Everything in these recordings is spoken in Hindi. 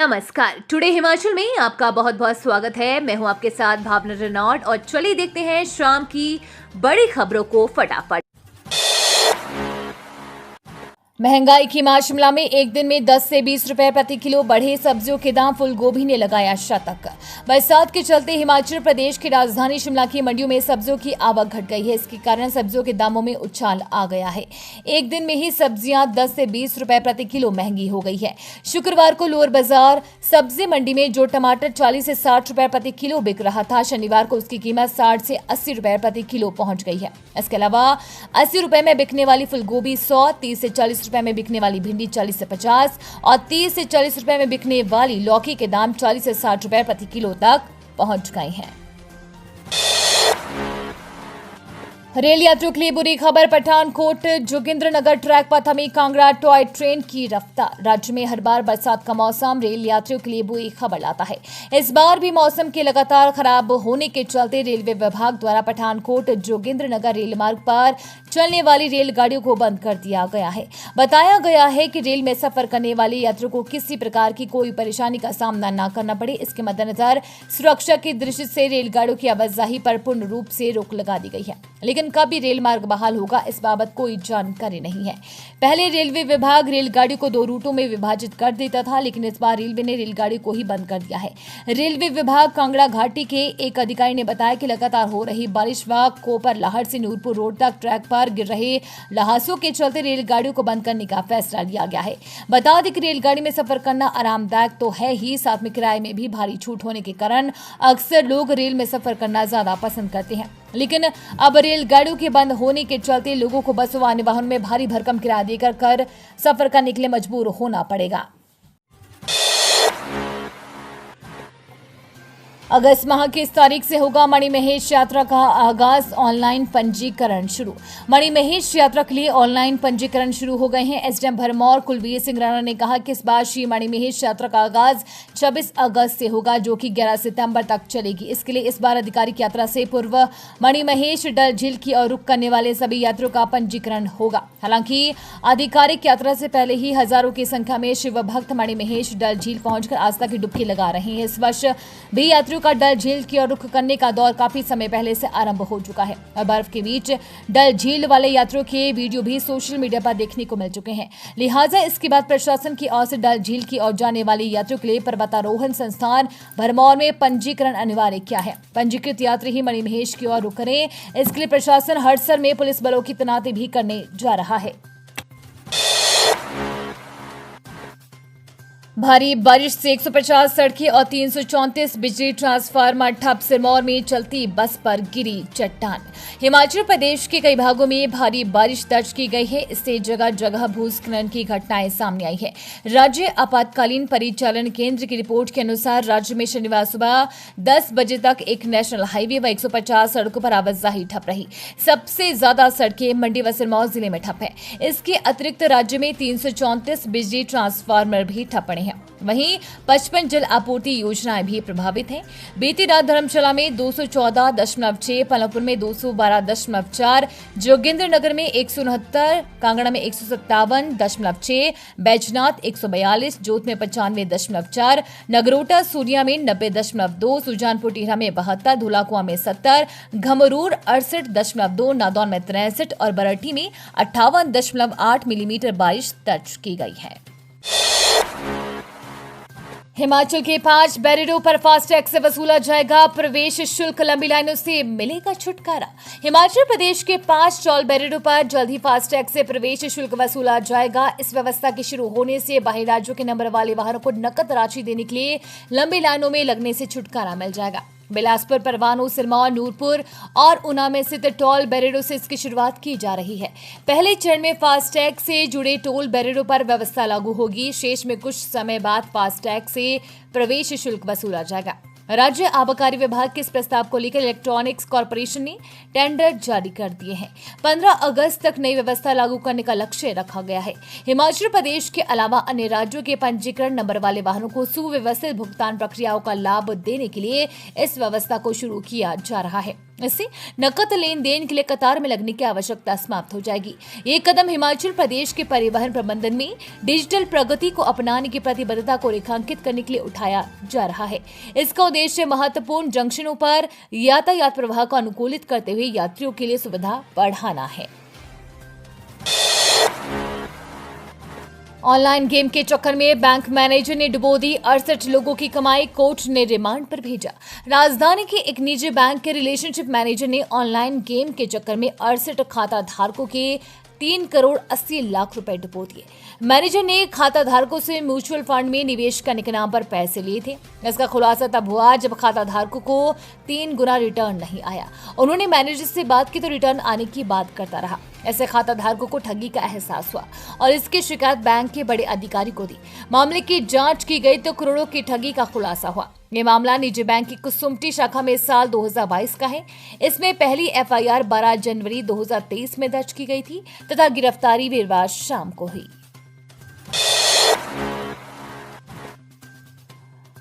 नमस्कार। टुडे हिमाचल में आपका बहुत बहुत स्वागत है। मैं हूं आपके साथ भावना रेनॉल्ड और चलिए देखते हैं शाम की बड़ी खबरों को फटाफट। महंगाई की मार। शिमला में एक दिन में 10 से 20 रुपए प्रति किलो बढ़े सब्जियों के दाम। फूल गोभी ने लगाया शतक। बरसात के चलते हिमाचल प्रदेश की राजधानी शिमला की मंडियों में सब्जियों की आवक घट गई है। इसके कारण सब्जियों के दामों में उछाल आ गया है। एक दिन में ही सब्जियां 10 से 20 रुपए प्रति किलो महंगी हो गई है। शुक्रवार को लोअर बाजार सब्जी मंडी में जो टमाटर 40 से 60 रुपए प्रति किलो बिक रहा था, शनिवार को उसकी कीमत 60 से 80 रुपए प्रति किलो पहुंच गई है। इसके अलावा 80 रुपए में बिकने वाली फूल गोभी 100, 30 से 40 रुपए में बिकने वाली भिंडी 40 से 50 और 30 से 40 रुपए में बिकने वाली लौकी के दाम 40 से 60 रुपए प्रति किलो तक पहुंच गए हैं। रेल यात्रियों के लिए बुरी खबर। पठानकोट जोगिंद्रनगर ट्रैक पर थमी कांगड़ा टॉय ट्रेन की रफ्तार। राज्य में हर बार बरसात का मौसम रेल यात्रियों के लिए बुरी खबर लाता है। इस बार भी मौसम के लगातार खराब होने के चलते रेलवे विभाग द्वारा पठानकोट जोगिंद्रनगर रेल मार्ग पर चलने वाली रेलगाड़ियों को बंद कर दिया गया है। बताया गया है कि रेल में सफर करने वाले यात्रियों को किसी प्रकार की कोई परेशानी का सामना न करना पड़े। इसके मद्देनजर सुरक्षा की दृष्टि से रेलगाड़ियों की आवाजाही पर पूर्ण रूप से रोक लगा दी गई है, लेकिन कभी रेल मार्ग बहाल होगा इस बाबत कोई जानकारी नहीं है। पहले रेलवे विभाग रेलगाड़ी को 2 रूटों में विभाजित कर देता था, लेकिन इस बार रेलवे ने रेलगाड़ी को ही बंद कर दिया है। रेलवे विभाग कांगड़ा घाटी के एक अधिकारी ने बताया कि लगातार हो रही बारिश व कोपर लहर से नूरपुर रोड तक ट्रैक पर गिर रहे ल्हासों के चलते रेलगाड़ियों को बंद करने का फैसला लिया गया है। बता दें कि रेलगाड़ी में सफर करना आरामदायक तो है ही, साथ में किराए में भी भारी छूट होने के कारण अक्सर लोग रेल में सफर करना ज्यादा पसंद करते हैं। लेकिन अब रेलगाड़ियों के बंद होने के चलते लोगों को बसों व अन्य वाहनों में भारी भरकम किराया देकर सफर करने के लिए मजबूर होना पड़ेगा। अगस्त माह की इस तारीख से होगा मणिमहेश यात्रा का आगाज। ऑनलाइन पंजीकरण शुरू। मणिमहेश यात्रा के लिए ऑनलाइन पंजीकरण शुरू हो गए हैं। एसडीएम भरमौर कुलवीर सिंह राणा ने कहा कि इस बार श्री मणिमहेश यात्रा का आगाज 26 अगस्त से होगा, जो कि 11 सितंबर तक चलेगी। इसके लिए इस बार आधिकारिक यात्रा से पूर्व मणिमहेश डल झील की ओर रुख करने वाले सभी यात्रियों का पंजीकरण होगा। हालांकि आधिकारिक यात्रा से पहले ही हजारों की संख्या में शिव भक्त मणिमहेश डल झील पहुंचकर आस्था की डुबकी लगा रहे हैं। इस वर्ष भी यात्रियों का डल झील की ओर रुख करने का दौर काफी समय पहले से आरंभ हो चुका है और बर्फ के बीच डल झील वाले यात्रियों के वीडियो भी सोशल मीडिया पर देखने को मिल चुके हैं। लिहाजा इसके बाद प्रशासन की ओर से डल झील की ओर जाने वाले यात्रियों के लिए पर्वतारोहण संस्थान भरमौर में पंजीकरण अनिवार्य किया है। पंजीकृत यात्री ही मणिमहेश की ओर रुख करें, इसके लिए प्रशासन हड़सर में पुलिस बलों की तैनाती भी करने जा रहा है। भारी बारिश से 150 सड़कें और 334 बिजली ट्रांसफार्मर ठप। सिरमौर में चलती बस पर गिरी चट्टान। हिमाचल प्रदेश के कई भागों में भारी बारिश दर्ज की गई है। इससे जगह जगह भूस्खलन की घटनाएं सामने आई है। राज्य आपातकालीन परिचालन केंद्र की रिपोर्ट के अनुसार राज्य में शनिवार सुबह 10 बजे तक एक नेशनल हाईवे व 150 सड़कों पर आवाजाही ठप रही। सबसे ज्यादा सड़कें मंडी व सिरमौर जिले में ठप है। इसके अतिरिक्त राज्य में 334 बिजली ट्रांसफार्मर भी ठप पड़े हैं। वहीं 55 जल आपूर्ति योजनाएं भी प्रभावित हैं। बीती रात धर्मशाला में 214.6, पलमपुर में 212.4, जोगिंद्रनगर में 169, कांगड़ा में 157.6, बैजनाथ 142, जोत में 95.4, नगरोटा सूरिया में 90.2, सुजानपुर टिहरा में 72, धुलाकुआ में 70, घमरूर 68.2, नादौन में 63 और बरठी में 58.8 मिलीमीटर बारिश दर्ज की गई है। हिमाचल के 5 बैरियरों पर फास्टैग से वसूला जाएगा प्रवेश शुल्क। लंबी लाइनों से मिलेगा छुटकारा। हिमाचल प्रदेश के 5 टोल बैरियरों पर जल्द ही फास्टैग से प्रवेश शुल्क वसूला जाएगा। इस व्यवस्था के शुरू होने से बाहरी राज्यों के नंबर वाले वाहनों को नकद राशि देने के लिए लंबी लाइनों में लगने से छुटकारा मिल जाएगा। बिलासपुर, परवाणू, सिरमौर, नूरपुर और ऊना में स्थित टोल बैरियरों से इसकी शुरुआत की जा रही है। पहले चरण में फास्टैग से जुड़े टोल बैरियरों पर व्यवस्था लागू होगी। शेष में कुछ समय बाद फास्टैग से प्रवेश शुल्क वसूला जाएगा। राज्य आबकारी विभाग के इस प्रस्ताव को लेकर इलेक्ट्रॉनिक्स कॉर्पोरेशन ने टेंडर जारी कर दिए हैं। 15 अगस्त तक नई व्यवस्था लागू करने का लक्ष्य रखा गया है। हिमाचल प्रदेश के अलावा अन्य राज्यों के पंजीकरण नंबर वाले वाहनों को सुव्यवस्थित भुगतान प्रक्रियाओं का लाभ देने के लिए इस व्यवस्था को शुरू किया जा रहा है। इससे नकद लेन देन के लिए कतार में लगने की आवश्यकता समाप्त हो जाएगी। ये कदम हिमाचल प्रदेश के परिवहन प्रबंधन में डिजिटल प्रगति को अपनाने की प्रतिबद्धता को रेखांकित करने के लिए उठाया जा रहा है। इसका उद्देश्य महत्वपूर्ण जंक्शनों पर यातायात प्रवाह को अनुकूलित करते हुए यात्रियों के लिए सुविधा बढ़ाना है। ऑनलाइन गेम के चक्कर में बैंक मैनेजर ने डुबो दी 68 लोगों की कमाई, कोर्ट ने रिमांड पर भेजा। राजधानी के एक निजी बैंक के रिलेशनशिप मैनेजर ने ऑनलाइन गेम के चक्कर में 68 खाता धारकों के 3 करोड़ 80 लाख रुपए डुबो दिए। मैनेजर ने खाता धारकों से म्यूचुअल फंड में निवेश करने के नाम पर पैसे लिए थे। इसका खुलासा तब हुआ जब खाता धारकों को 3 गुना रिटर्न नहीं आया। उन्होंने मैनेजर से बात की तो रिटर्न आने की बात करता रहा। ऐसे खाता धारकों को ठगी का एहसास हुआ और इसकी शिकायत बैंक के बड़े अधिकारी को दी। मामले की जांच की गई तो करोड़ों की ठगी का खुलासा हुआ। ये मामला निजी बैंक की कुसुम्पटी शाखा में साल 2022 का है। इसमें पहली एफआईआर 12 जनवरी 2023 में दर्ज की गई थी तथा गिरफ्तारी वीरवार शाम को हुई।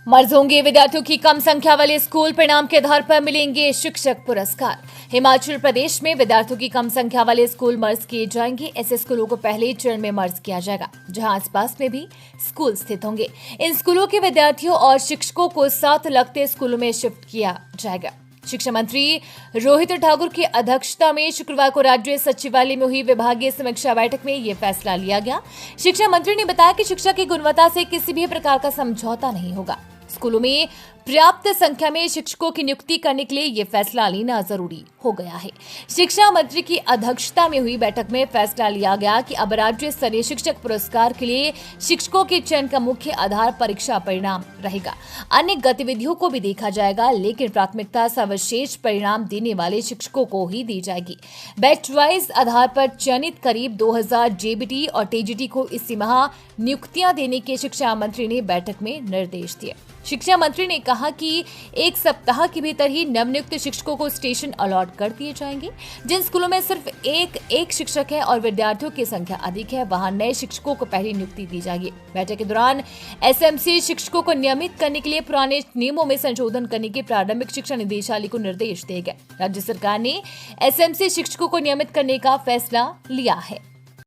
मर्ज होंगे विद्यार्थियों की कम संख्या वाले स्कूल, परिणाम के आधार पर मिलेंगे शिक्षक पुरस्कार। हिमाचल प्रदेश में विद्यार्थियों की कम संख्या वाले स्कूल मर्ज किए जाएंगे। ऐसे स्कूलों को पहले चरण में मर्ज किया जाएगा जहां आसपास में भी स्कूल स्थित होंगे। इन स्कूलों के विद्यार्थियों और शिक्षकों को साथ लगते स्कूलों में शिफ्ट किया जाएगा। शिक्षा मंत्री रोहित ठाकुर की अध्यक्षता में शुक्रवार को राज्य सचिवालय में हुई विभागीय समीक्षा बैठक में यह फैसला लिया गया। शिक्षा मंत्री ने बताया कि शिक्षा की गुणवत्ता से किसी भी प्रकार का समझौता नहीं होगा। स्कूलों में पर्याप्त संख्या में शिक्षकों की नियुक्ति करने के लिए यह फैसला लेना जरूरी हो गया है। शिक्षा मंत्री की अध्यक्षता में हुई बैठक में फैसला लिया गया कि अब राज्य स्तरीय शिक्षक पुरस्कार के लिए शिक्षकों के चयन का मुख्य आधार परीक्षा परिणाम रहेगा। अन्य गतिविधियों को भी देखा जाएगा, लेकिन प्राथमिकता सर्वश्रेष्ठ परिणाम देने वाले शिक्षकों को ही दी जाएगी। बैच वाइज आधार पर चयनित करीब 2000 जेबीटी और टीजीटी को इसी माह नियुक्तियां देने के शिक्षा मंत्री ने बैठक में निर्देश दिए। शिक्षा मंत्री ने कहा कि 1 सप्ताह के भीतर ही नवनियुक्त शिक्षकों को स्टेशन अलॉट कर दिए जाएंगे। जिन स्कूलों में सिर्फ एक शिक्षक है और विद्यार्थियों की संख्या अधिक है, वहां नए शिक्षकों को पहली नियुक्ति दी जाएगी। बैठक के दौरान एसएमसी शिक्षकों को नियमित करने के लिए पुराने नियमों में संशोधन करने के प्रारंभिक शिक्षा निदेशालय को निर्देश दिए गए। राज्य सरकार ने एसएमसी शिक्षकों को नियमित करने का फैसला लिया है।